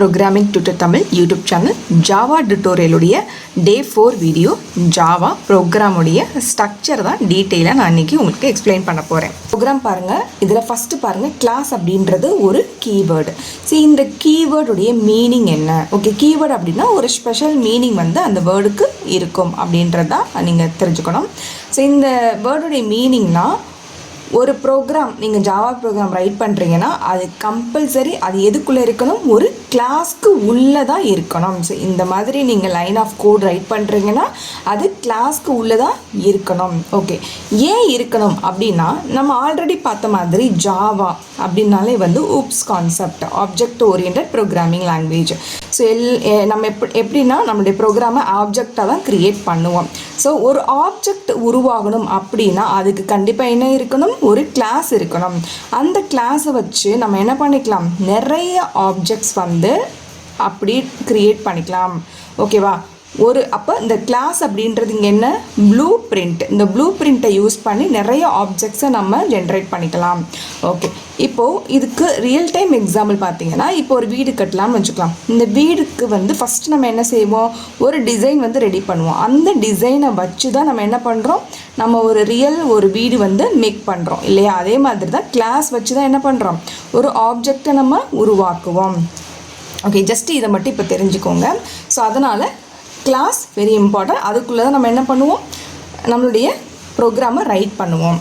Programming Tutor Tamil YouTube channel Java tutorial உடைய day 4 video Java program உடைய structure தான் detail நான் இன்னைக்கு உங்களுக்கு explain பண்ண போறேன். program பாருங்க, இதுல first பாருங்க class அப்படின்றது ஒரு keyword. See இந்த keyword உடைய meaning என்ன? Okay, keyword அப்படினா ஒரு special meaning வந்து அந்த wordக்கு இருக்கும் அப்படின்றத நீங்க தெரிஞ்சுக்கணும். So இந்த word உடைய meaningனா ஒரு ப்ரோக்ராம் நீங்கள் ஜாவா ப்ரோக்ராம் ரைட் பண்ணுறீங்கன்னா அது கம்பல்சரி அது எதுக்குள்ளே இருக்கணும், ஒரு கிளாஸ்க்கு உள்ளே தான் இருக்கணும். ஸோ இந்த மாதிரி நீங்கள் லைன் ஆஃப் கோட் ரைட் பண்ணுறீங்கன்னா அது கிளாஸ்க்கு உள்ளே தான் இருக்கணும். ஓகே, ஏன் இருக்கணும் அப்படின்னா நம்ம ஆல்ரெடி பார்த்த மாதிரி ஜாவா அப்படின்னாலே வந்து oops concept object oriented programming language. So நம்ம எப்படின்னா நம்மளுடைய ப்ரோக்ராமை ஆப்ஜெக்டாக தான் க்ரியேட் பண்ணுவோம். ஸோ ஒரு ஆப்ஜெக்ட் உருவாகணும் அப்படின்னா அதுக்கு கண்டிப்பாக என்ன இருக்கணும், ஒரு கிளாஸ் இருக்கணும். அந்த கிளாஸை வச்சு நம்ம என்ன பண்ணிக்கலாம், நிறைய ஆப்ஜெக்ட்ஸ் வந்து அப்படி க்ரியேட் பண்ணிக்கலாம். ஓகேவா? அப்போ இந்த கிளாஸ் அப்படின்றது இங்கே என்ன, ப்ளூ பிரிண்ட். இந்த ப்ளூ பிரிண்ட்டை யூஸ் பண்ணி நிறைய ஆப்ஜெக்ட்ஸை நம்ம ஜென்ரேட் பண்ணிக்கலாம். ஓகே, இப்போது இதுக்கு ரியல் டைம் எக்ஸாம்பிள் பார்த்தீங்கன்னா இப்போ ஒரு வீடு கட்டலாம்னு வச்சுக்கலாம். இந்த வீடுக்கு வந்து ஃபஸ்ட்டு நம்ம என்ன செய்வோம், ஒரு டிசைன் வந்து ரெடி பண்ணுவோம். அந்த டிசைனை வச்சு தான் நம்ம என்ன பண்ணுறோம், நம்ம ஒரு வீடு வந்து மேக் பண்ணுறோம் இல்லையா? அதே மாதிரி தான் கிளாஸ் வச்சு தான் என்ன பண்ணுறோம், ஒரு ஆப்ஜெக்டை நம்ம உருவாக்குவோம். ஓகே, ஜஸ்ட் இதை மட்டும் இப்போ தெரிஞ்சுக்கோங்க. ஸோ அதனால் கிளாஸ் வெரி இம்பார்ட்டன்ட். அதுக்குள்ளே தான் நம்ம என்ன பண்ணுவோம், நம்மளுடைய ப்ரோக்ராமை ரைட் பண்ணுவோம்.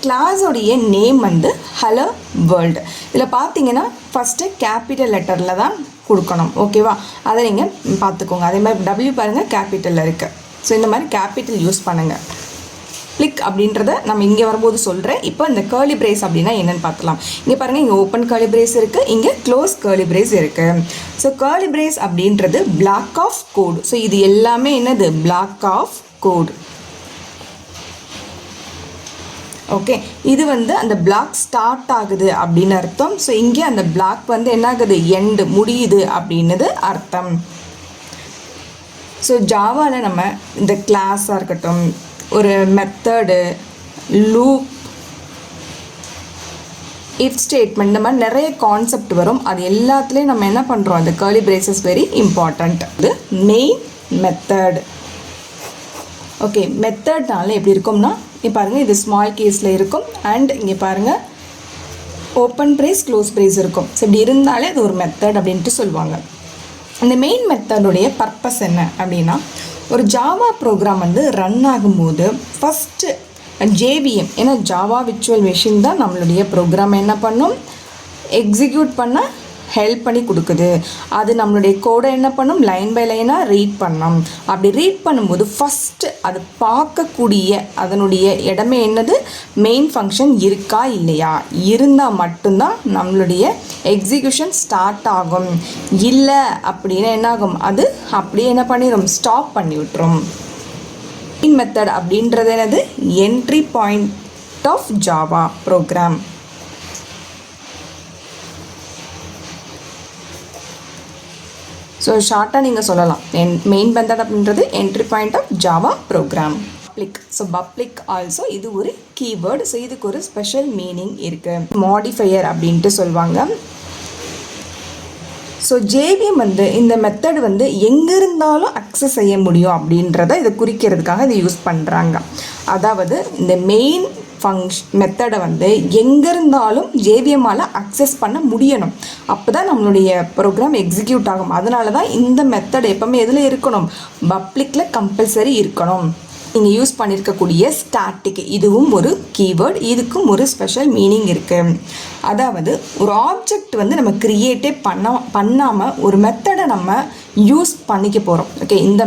கிளாஸோடைய நேம் வந்து ஹலோ வேர்ல்டு. இதில் பார்த்தீங்கன்னா ஃபஸ்ட்டு கேபிட்டல் லெட்டரில் தான் கொடுக்கணும். ஓகேவா? அதை நீங்கள் பார்த்துக்கோங்க. அதே மாதிரி டபிள்யூ பாருங்கள் கேபிட்டலில் இருக்குது. ஸோ இந்த மாதிரி கேபிட்டல் யூஸ் பண்ணுங்கள். கிளிக் அப்படின்றத நம்ம இங்கே வரும்போது சொல்கிறேன். இப்போ இந்த கேர்லி பிரேஸ் அப்படின்னா என்னென்னு பார்க்கலாம். இங்கே பாருங்கள், இங்கே ஓப்பன் கேர்லி பிரேஸ் இருக்குது, இங்கே க்ளோஸ் கேர்லி பிரேஸ் இருக்குது. ஸோ கேர்லி பிரேஸ் அப்படின்றது பிளாக் ஆஃப் கோட். ஸோ இது எல்லாமே என்னது, பிளாக் ஆஃப் கோட். ஓகே, இது வந்து அந்த பிளாக் ஸ்டார்ட் ஆகுது அப்படின்னு அர்த்தம். ஸோ இங்கே அந்த பிளாக் வந்து என்ன ஆகுது, எண்டு முடியுது அப்படின்னது அர்த்தம். ஸோ ஜாவாவில் நம்ம இந்த கிளாஸாக இருக்கட்டும், ஒரு மெத்தடு, லூப், இஃப் ஸ்டேட்மெண்ட், இந்த மாதிரி நிறைய கான்செப்ட் வரும். அது எல்லாத்துலேயும் நம்ம என்ன பண்ணுறோம், அந்த கர்லி பிரேசஸ் வெரி இம்பார்ட்டண்ட். இது மெயின் மெத்தட். ஓகே, மெத்தட்னால எப்படி இருக்கும்னா இப்போ பாருங்கள், இது ஸ்மால் கேஸில் இருக்கும். அண்ட் இங்கே பாருங்கள் ஓப்பன் பிரேஸ் க்ளோஸ் பிரேஸ் இருக்கும். ஸோ இப்படி இருந்தாலே அது ஒரு மெத்தட் அப்படின்ட்டு சொல்லுவாங்க. இந்த மெயின் மெத்தடுடைய பர்பஸ் என்ன அப்படின்னா, ஒரு ஜாவா ப்ரோக்ராம் வந்து ரன் ஆகும்போது ஃபஸ்ட்டு ஜேவிஎம், ஏன்னா ஜாவா விர்ச்சுவல் மெஷின் தான் நம்மளுடைய ப்ரோக்ராம் என்ன பண்ணும், எக்ஸிக்யூட் பண்ண ஹெல்ப் பண்ணி கொடுக்குது. அது நம்மளுடைய கோடை என்ன பண்ணும், லைன் பை லைனாக ரீட் பண்ணும். அப்படி ரீட் பண்ணும்போது ஃபஸ்ட்டு அது பார்க்கக்கூடிய அதனுடைய இடமே என்னது, மெயின் ஃபங்க்ஷன் இருக்கா இல்லையா, இருந்தால் மட்டும்தான் நம்மளுடைய எக்ஸிக்யூஷன் ஸ்டார்ட் ஆகும். இல்லை அப்படின்னா என்ன ஆகும், அது அப்படியே என்ன பண்ணிடும், ஸ்டாப் பண்ணி விட்டுரும். மெயின் மெத்தட் அப்படின்றது என்னது, entry point of Java program. So ஷார்ட்டாக நீங்கள் சொல்லலாம், மெயின் மெத்தட் அப்படின்றது entry point of Java program. Public, so public also இது ஒரு கீவேர்டு. ஸோ இதுக்கு ஒரு ஸ்பெஷல் மீனிங் இருக்குது, மாடிஃபையர் அப்படின்ட்டு சொல்லுவாங்க. ஸோ ஜேவிஎம் வந்து இந்த மெத்தட் வந்து எங்கே இருந்தாலும் அக்சஸ் செய்ய முடியும் அப்படின்றத இதை குறிக்கிறதுக்காக இதை யூஸ் பண்ணுறாங்க. அதாவது இந்த மெயின் மெத்தடை வந்து எங்கே இருந்தாலும் ஜேவிஎம்மால் அக்சஸ் பண்ண முடியணும். அப்போ தான் நம்மளுடைய ப்ரோக்ராம் எக்ஸிக்யூட் ஆகும். அதனால தான் இந்த மெத்தட் எப்போவுமே எதில் இருக்கணும், பப்ளிக்கில் கம்பல்சரி இருக்கணும். இங்கே யூஸ் பண்ணியிருக்கக்கூடிய ஸ்டாட்டிக், இதுவும் ஒரு கீவேர்டு. இதுக்கும் ஒரு ஸ்பெஷல் மீனிங் இருக்குது. அதாவது ஒரு ஆப்ஜெக்ட் வந்து நம்ம க்ரியேட்டே பண்ணாமல் ஒரு மெத்தடை நம்ம யூஸ் பண்ணிக்க போகிறோம். ஓகே, இந்த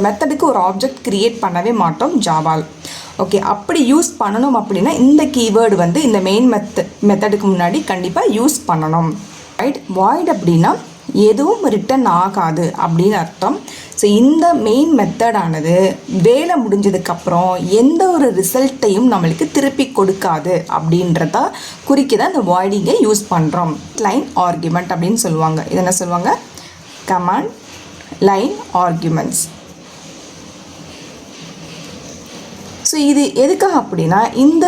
மெத்தடுக்கு ஒரு ஆப்ஜெக்ட் க்ரியேட் பண்ணவே மாட்டோம் ஜாவால். ஓகே, அப்படி யூஸ் பண்ணணும் அப்படின்னா இந்த கீவேர்டு வந்து இந்த மெயின் மெத்தடுக்கு முன்னாடி கண்டிப்பாக யூஸ் பண்ணணும். வாய்ட் அப்படின்னா எதுவும் ரிட்டன் ஆகாது அப்படின்னு அர்த்தம். ஸோ இந்த மெயின் மெத்தடானது வேலை முடிஞ்சதுக்கப்புறம் எந்த ஒரு ரிசல்ட்டையும் நம்மளுக்கு திருப்பி கொடுக்காது அப்படின்றத குறிக்க தான் இந்த வாய்டிங்கை யூஸ் பண்ணுறோம். லைன் ஆர்குமெண்ட் அப்படின்னு சொல்லுவாங்க. இது என்ன சொல்லுவாங்க, கமாண்ட் லைன் ஆர்குமெண்ட்ஸ். ஸோ இது எதுக்காக அப்படின்னா இந்த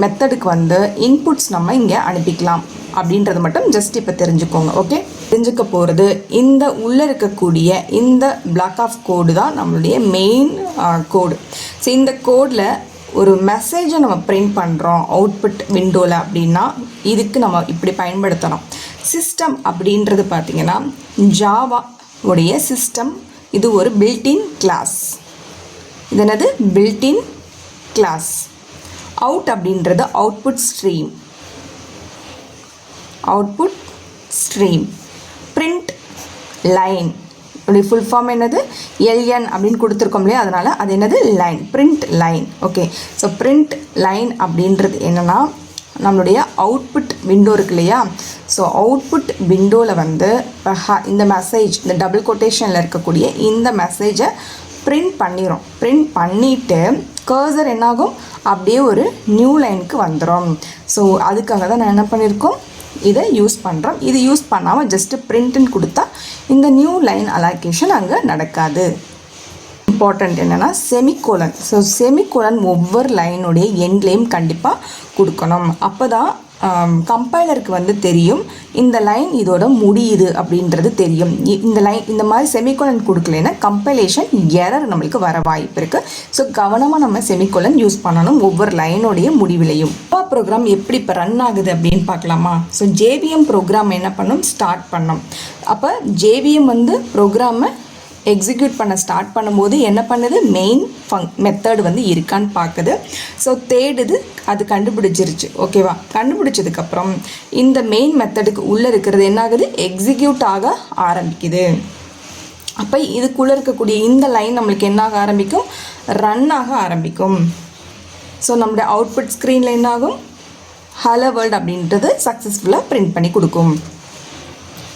மெத்தடுக்கு வந்து இன்புட்ஸ் நம்ம இங்கே அனுப்பிக்கலாம். அப்படின்றது மட்டும் ஜஸ்ட் இப்போ தெரிஞ்சுக்கோங்க. ஓகே, தெரிஞ்சுக்க போகிறது இந்த உள்ளே இருக்கக்கூடிய இந்த பிளாக் ஆஃப் கோடு தான் நம்மளுடைய மெயின் கோடு. ஸோ இந்த கோடில் ஒரு மெசேஜை நம்ம பிரிண்ட் பண்ணுறோம் அவுட்புட் விண்டோவில் அப்படின்னா இதுக்கு நம்ம இப்படி பயன்படுத்தணும். சிஸ்டம் அப்படின்றது பார்த்திங்கன்னா ஜாவா உடைய சிஸ்டம், இது ஒரு பில்டின் கிளாஸ். இது என்னது? Built in class. அவுட் அப்படின்றது output stream. Output stream. Print line உடைய ஃபுல் ஃபார்ம் என்னது? எல்என் அப்படின்னு கொடுத்துருக்கோம் இல்லையா, அதனால் அது என்னது? Line. Print line. Okay, so print line அப்படின்றது என்னென்னா நம்மளுடைய அவுட்புட் விண்டோ இருக்கு இல்லையா, ஸோ அவுட்புட் விண்டோவில் வந்து இந்த மெசேஜ், இந்த டபுள் கொட்டேஷனில் இருக்கக்கூடிய இந்த மெசேஜை பிரிண்ட் பண்ணிடும். பிரிண்ட் பண்ணிவிட்டு கர்சர் என்னாகும்? அப்படியே ஒரு நியூ லைனுக்கு வந்துடும். ஸோ அதுக்காக தான் நான் என்ன பண்ணியிருக்கோம், இதை யூஸ் பண்ணுறோம். இது யூஸ் பண்ணாமல் ஜஸ்ட்டு பிரிண்ட்டுன்னு கொடுத்தா இந்த நியூ லைன் அலோகேஷன் அங்கே நடக்காது. இம்பார்ட்டண்ட் என்னென்னா செமிகோலன். ஸோ செமிகோலன் ஒவ்வொரு லைனுடைய எண்ட்லேயும் கண்டிப்பாக கொடுக்கணும். அப்போ தான் கம்பைலருக்கு வந்து தெரியும் இந்த லைன் இதோட முடியுது அப்படின்றது தெரியும். இந்த லைன் இந்த மாதிரி செமிகோலன் கொடுக்கலன்னா கம்பைலேஷன் எரர் நம்மளுக்கு வர வாய்ப்பு இருக்குது. ஸோ கவனமாக நம்ம செமிகோலன் யூஸ் பண்ணணும் ஒவ்வொரு லைனுடைய முடிவிலையும். ப்ரோக்ராம் எப்படி இப்போ ரன் ஆகுது அப்படின்னு பார்க்கலாமா? ஸோ ஜேவிஎம் ப்ரோக்ராம் என்ன பண்ணும்? ஸ்டார்ட் பண்ணோம். அப்போ ஜேவிஎம் வந்து ப்ரோக்ராமை எக்ஸிக்யூட் பண்ண ஸ்டார்ட் பண்ணும்போது என்ன பண்ணுது? மெயின் மெத்தட் வந்து இருக்கான்னு பார்க்குது. ஸோ தேடுது, அது கண்டுபிடிச்சிருச்சு. ஓகேவா? கண்டுபிடிச்சதுக்கப்புறம் இந்த மெயின் மெத்தடுக்கு உள்ளே இருக்கிறது என்ன ஆகுது? எக்ஸிக்யூட் ஆக ஆரம்பிக்குது. அப்போ இதுக்குள்ளே இருக்கக்கூடிய இந்த லைன் நம்மளுக்கு என்ன ஆக ஆரம்பிக்கும்? ரன் ஆக ஆரம்பிக்கும். ஸோ நம்மளுடைய அவுட்புட் ஸ்க்ரீனில் என்ன ஆகும்? ஹலோ வேர்ல்ட் அப்படின்றது சக்ஸஸ்ஃபுல்லாக பிரிண்ட் பண்ணி கொடுக்கும்.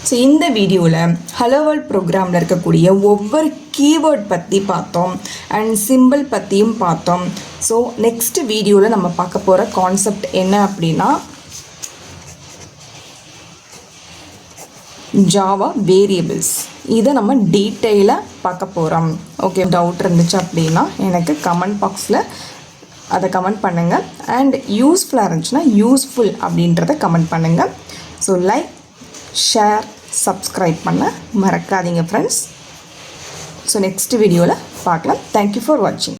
ஸோ இந்த வீடியோவில் ஹலோ வேர்ல்ட் ப்ரோக்ராமில் இருக்கக்கூடிய ஒவ்வொரு கீவேர்ட் பற்றி பார்த்தோம் அண்ட் சிம்பிள் பற்றியும் பார்த்தோம். ஸோ நெக்ஸ்ட் வீடியோவில் நம்ம பார்க்க போகிற கான்செப்ட் என்ன அப்படின்னா ஜாவா வேரியபிள்ஸ். இதை நம்ம டீட்டெயிலாக பார்க்க போகிறோம். ஓகே, டவுட் இருந்துச்சு அப்படின்னா எனக்கு கமெண்ட் பாக்ஸில் அதை கமெண்ட் பண்ணுங்கள். அண்ட் யூஸ்ஃபுல்லாக இருந்துச்சுன்னா யூஸ்ஃபுல் அப்படின்றத கமெண்ட் பண்ணுங்கள். ஸோ லைக், ஷேர், சப்ஸ்கிரைப் பண்ண மறக்காதீங்க ஃப்ரெண்ட்ஸ். ஸோ நெக்ஸ்ட் வீடியோவில் பார்க்கலாம். தேங்க்யூ ஃபார் வாட்சிங்.